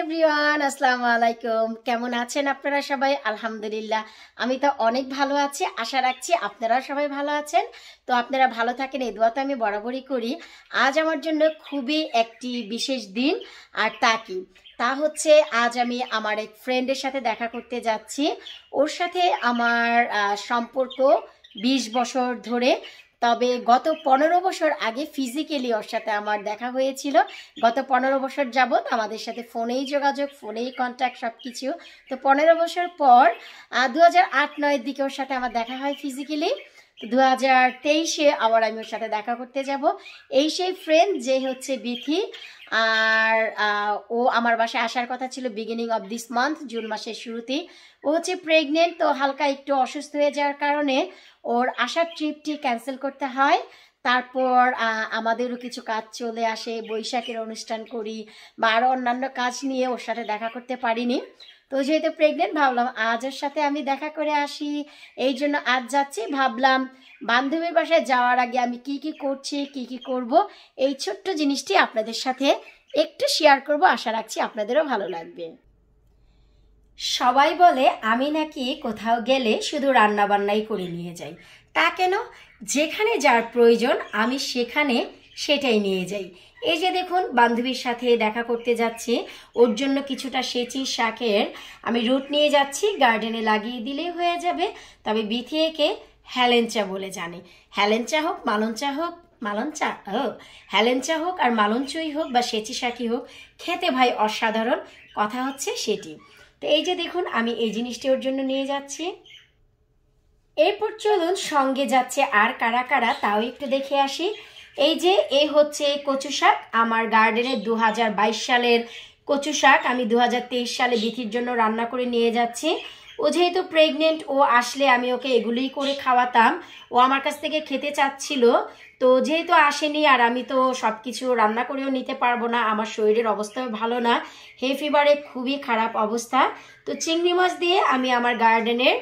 Everyone, আসসালামু আলাইকুম। কেমন আছেন আপনারা সবাই? আলহামদুলিল্লাহ, আমি তো অনেক ভালো আছি। আশা রাখছি আপনারা সবাই ভালো আছেন। তো আপনারা ভালো থাকেন, এই দোয়া তো আমি বরাবরই করি। আজ আমার জন্য খুবই একটি বিশেষ দিন। আর তা হচ্ছে আজ আমি আমার এক ফ্রেন্ডের সাথে দেখা করতে যাচ্ছি। ওর সাথে আমার সম্পর্ক 20 বছর ধরে। তবে গত 15 বছর আগে ফিজিক্যালি ওর সাথে আমার দেখা হয়েছিল। গত 15 বছর যাবৎ আমাদের সাথে ফোনেই যোগাযোগ, ফোনেই কন্ট্যাক্ট, সব কিছু। তো 15 বছর পর 2008-9 দিকে ওর সাথে আমার দেখা হয় ফিজিক্যালি। 2023-এ আবার আমি ওর সাথে দেখা করতে যাব। এই সেই ফ্রেন্ড যে হচ্ছে বিথি। আর ও আমার বাসায় আসার কথা ছিল beginning of this month, June মাসের শুরুতেই। ও হচ্ছে প্রেগনেন্ট, তো হালকা একটু অসুস্থ হয়ে যাওয়ার কারণে ওর আসার ট্রিপটি ক্যান্সেল করতে হয়। তারপর আমাদেরও কিছু কাজ চলে আসে, বৈশাখের অনুষ্ঠান করি বা আরও অন্যান্য কাজ নিয়ে ওর সাথে দেখা করতে পারিনি। তো যেহেতু প্রেগনেন্ট, ভাবলাম আজ ওর সাথে আমি দেখা করে আসি। এই জন্য আজ যাচ্ছি। ভাবলাম বান্ধবীর বাসায় যাওয়ার আগে আমি কি কি করছি, কি কি করব, এই ছোট্ট জিনিসটি আপনাদের সাথে একটু শেয়ার করব। আশা রাখছি আপনাদেরও ভালো লাগবে। সবাই বলে আমি নাকি কোথাও গেলে শুধু রান্না বান্নাই করে নিয়ে যাই। তা কেন? যেখানে যার প্রয়োজন আমি সেখানে সেটাই নিয়ে যাই। এই যে দেখুন, বান্ধবীর সাথে দেখা করতে যাচ্ছি, ওর জন্য কিছুটা সেচি শাকের আমি রুট নিয়ে যাচ্ছি। গার্ডেনে লাগিয়ে দিলেই হয়ে যাবে। তবে বিথি একে হেলেঞ্চা বলে জানি। হেলেঞ্চা হোক, মালঞ্চা হোক, হেলেঞ্চা হোক আর মালঞ্চই হোক বা সেচি শাকই হোক, খেতে ভাই অসাধারণ। কথা হচ্ছে সেটি। তো এই যে দেখুন, আমি এই জিনিসটি ওর জন্য নিয়ে যাচ্ছি। এরপর চলুন সঙ্গে যাচ্ছে আর কারা কারা তাও একটু দেখে আসি। এই হচ্ছে কচু শাক, আমার গার্ডেনের 2022 সালের কচু শাক আমি 2023 সালে বিথির জন্য রান্না করে নিয়ে যাচ্ছি। ও যেহেতু প্রেগনেন্ট, ও আসলে আমি ওকে এগুলোই করে খাওয়াতাম। ও আমার কাছ থেকে খেতে চাচ্ছিল। তো যেহেতু আসেনি আর আমি তো সব কিছু রান্না করেও নিতে পারবো না, আমার শরীরের অবস্থাও ভালো না, হে ফিভারে খুবই খারাপ অবস্থা। তো চিংড়ি মাছ দিয়ে আমি আমার গার্ডেনের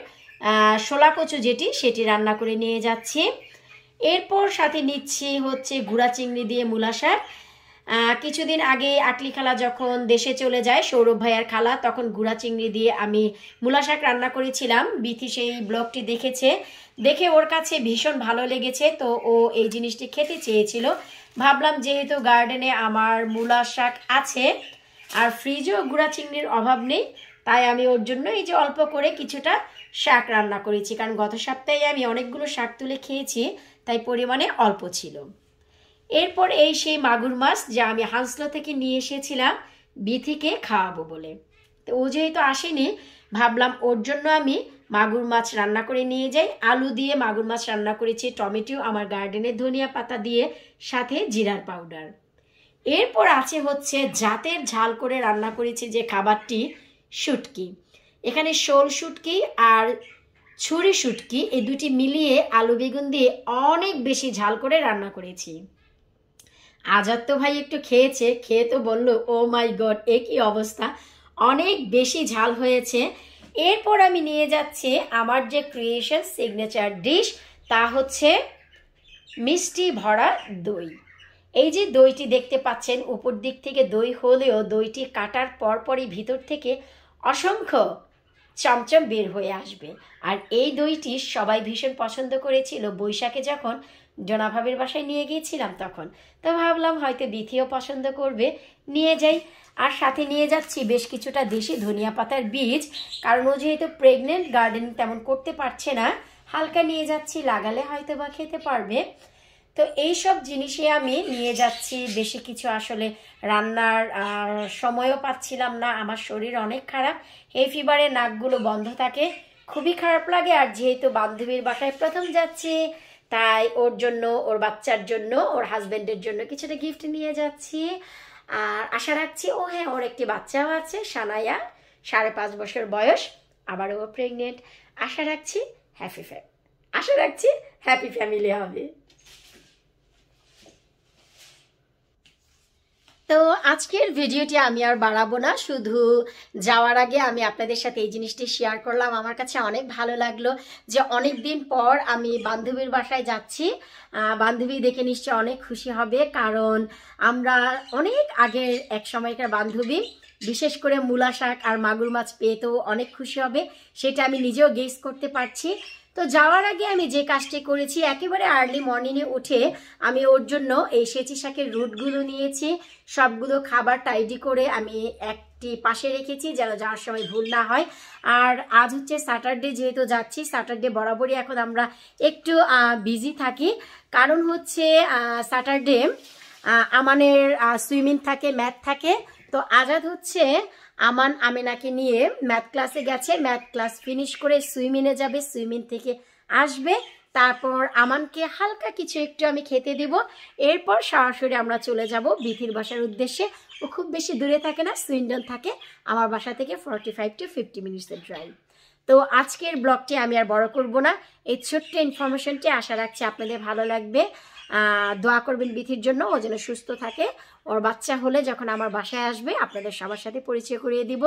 শোলা কচু সেটি রান্না করে নিয়ে যাচ্ছি। এরপর সাথে নিচ্ছি হচ্ছে গুঁড়া চিংড়ি দিয়ে মূলা শাক। কিছুদিন আগে আটলি খালা যখন দেশে চলে যায়, সৌরভ ভাইয়ার খালা, তখন গুঁড়া চিংড়ি দিয়ে আমি মূলা শাক রান্না করেছিলাম। বিথি সেই ব্লগটি দেখেছে, দেখে ওর কাছে ভীষণ ভালো লেগেছে। তো ও এই জিনিসটি খেতে চেয়েছিল। ভাবলাম যেহেতু গার্ডেনে আমার মূলা শাক আছে আর ফ্রিজেও গুঁড়া চিংড়ির অভাব নেই, তাই আমি ওর জন্য এই যে অল্প করে কিছুটা শাক রান্না করেছি। কারণ গত সপ্তাহে আমি অনেকগুলো শাক তুলে খেয়েছি, তাই পরিমাণে অল্প ছিল। এরপর এই সেই মাগুর মাছ যা আমি হাঁসলো থেকে নিয়ে এসেছিলাম বিথিকে খাওয়াবো বলে। তো ও যেহেতু আসেনি, ভাবলাম ওর জন্য আমি মাগুর মাছ রান্না করে নিয়ে যাই। আলু দিয়ে মাগুর মাছ রান্না করেছি, টমেটো আমার গার্ডেনের ধনিয়া পাতা দিয়ে, সাথে জিরার পাউডার। এরপর আছে হচ্ছে জাতের ঝাল করে রান্না করেছি যে খাবারটি, শুটকি। এখানে শোল শুটকি আর ছুরি শুটকি, এই দুটি মিলিয়ে আলু বেগুন দিয়ে অনেক বেশি ঝাল করে রান্না করেছি। আজাদ তো ভাই একটু খেয়েছে, খেয়ে তো বললো ও মাই গড, এ কি অবস্থা, অনেক বেশি ঝাল হয়েছে। এরপর আমি নিয়ে যাচ্ছি আমার যে ক্রিয়েশন সিগনেচার ডিশ, তা হচ্ছে মিষ্টি ভরা দই। এই যে দইটি দেখতে পাচ্ছেন, উপর দিক থেকে দই হলেও দইটি কাটার পরপরই ভিতর থেকে অসংখ্য চমচম বের হয়ে আসবে। আর এই দইটি সবাই ভীষণ পছন্দ করেছিল বৈশাখে যখন জনাভাবের বাসায় নিয়ে গিয়েছিলাম তখন। তো ভাবলাম হয়তো বিথিও পছন্দ করবে, নিয়ে যাই। আর সাথে নিয়ে যাচ্ছি বেশ কিছুটা দেশি ধনিয়া পাতার বীজ, কারণ ও যেহেতু প্রেগনেন্ট, গার্ডেনিং তেমন করতে পারছে না, হালকা নিয়ে যাচ্ছি, লাগালে হয়তো বা খেতে পারবে। তো এই সব জিনিসে আমি নিয়ে যাচ্ছি। বেশি কিছু আসলে রান্নার সময়ও পাচ্ছিলাম না, আমার শরীর অনেক খারাপ, এই ফিভারে নাকগুলো বন্ধ থাকে, খুবই খারাপ লাগে। আর যেহেতু বান্ধবীর বাসায় প্রথম যাচ্ছি, তাই ওর জন্য, ওর বাচ্চার জন্য, ওর হাজব্যান্ডের জন্য কিছুটা গিফট নিয়ে যাচ্ছি। আর আশা রাখছি, ও হ্যাঁ, ওর একটি বাচ্চাও আছে, সানায়া, 5.5 বছর বয়স, আবার ও প্রেগনেন্ট। আশা রাখছি হ্যাপি ফ্যামিলি হবে। তো তো আজকের ভিডিওটি আমি আর বাড়াবো না, শুধু যাওয়ার আগে আমি আপনাদের সাথে এই জিনিসটি শেয়ার করলাম। আমার কাছে অনেক ভালো লাগলো যে অনেক দিন পর আমি বান্ধবীর বাসায় যাচ্ছি। বান্ধবী দেখে নিশ্চয়ই অনেক খুশি হবে, কারণ আমরা অনেক আগের এক সময়কার বান্ধবী। বিশেষ করে মূলা শাক আর মাগুর মাছ পেয়ে তো অনেক খুশি হবে, সেটা আমি নিজেও গেস করতে পারছি। তো যাওয়ার আগে আমি যে কাজটি করেছি, একেবারে আর্লি মর্নিংয়ে উঠে আমি ওর জন্য এই সেচি শাকের রুটগুলো নিয়েছি, সবগুলো খাবার টাইডি করে আমি একটি পাশে রেখেছি যেন যাওয়ার সময় ভুল না হয়। আর আজ হচ্ছে স্যাটারডে, যেহেতু যাচ্ছি স্যাটারডে বরাবরই এখন আমরা একটু বিজি থাকি, কারণ হচ্ছে স্যাটারডে আমানের সুইমিং থাকে, ম্যাথ থাকে। তো আজাদ হচ্ছে আমান আমিনাকে নিয়ে ম্যাথ ক্লাসে গেছে, ম্যাথ ক্লাস ফিনিশ করে সুইমিংয়ে যাবে, সুইমিং থেকে আসবে, তারপর আমানকে হালকা কিছু একটু আমি খেতে দেব, এরপর সরাসরি আমরা চলে যাব বিথির বাসার উদ্দেশ্যে। ও খুব বেশি দূরে থাকে না, সুইন্ডন থাকে, আমার বাসা থেকে 45 to 50 মিনিটসের ড্রাইভ। তো আজকের ব্লগটি আমি আর বড় করব না, এই ছোট্ট ইনফরমেশনটি আশা রাখছি আপনাদের ভালো লাগবে। দোয়া করবেন বিথির জন্য, ও যেন সুস্থ থাকে। ওর বাচ্চা হলে যখন আমার বাসায় আসবে আপনাদের সবার সাথে পরিচয় করিয়ে দিব।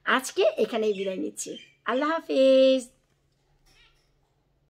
আজকে এখানেই বিদায় নিচ্ছি, আল্লাহ হাফিজ।